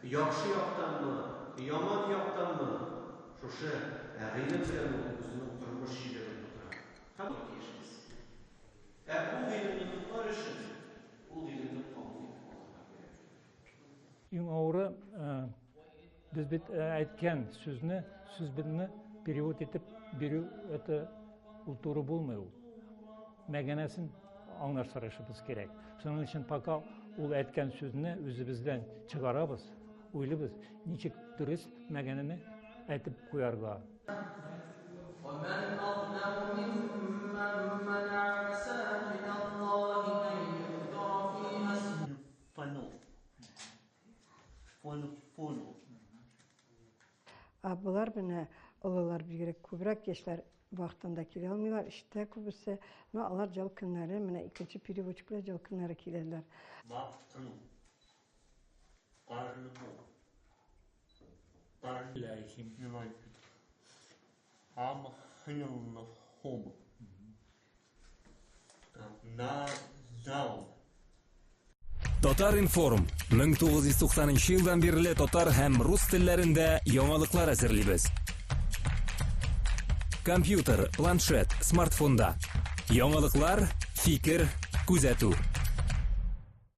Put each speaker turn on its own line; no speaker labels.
Yaxşı yoqdanmi, yomon yoqdanmi? Şoşa g'iybat bilan o'zining turmush shiberida turadi. Qabul qilishimiz. Bu bilimni qutqarishi, u bilimni
Ең ауыры біз айтқан сөзні перевод етіп беру это туры болмай ол. Мәгәнәсен аңлаштырышыбыз керек. Соның үшін пока ол айтқан сөзні өзімізден шығарабыз, ойлыбыз, ничек дұрыс мәгәнәне айтып қоярга.
Бұлар біне олалар бігерек көбірек ешлер вақтында келе алмайлар, іште көбісі, но алар жал күнлері, міне екінші переводчик біле жал күнлері келелер.
Вақтыну, қарны бұл, қарны ләйхім, ам хынылны хом, на зал.
Татар информ 1990 елдан бері татар һәм рус телләрендә яңалыклар әзерлибез. Компьютер, планшет, смартфонда. Яңалыклар, фикер, күзәтү.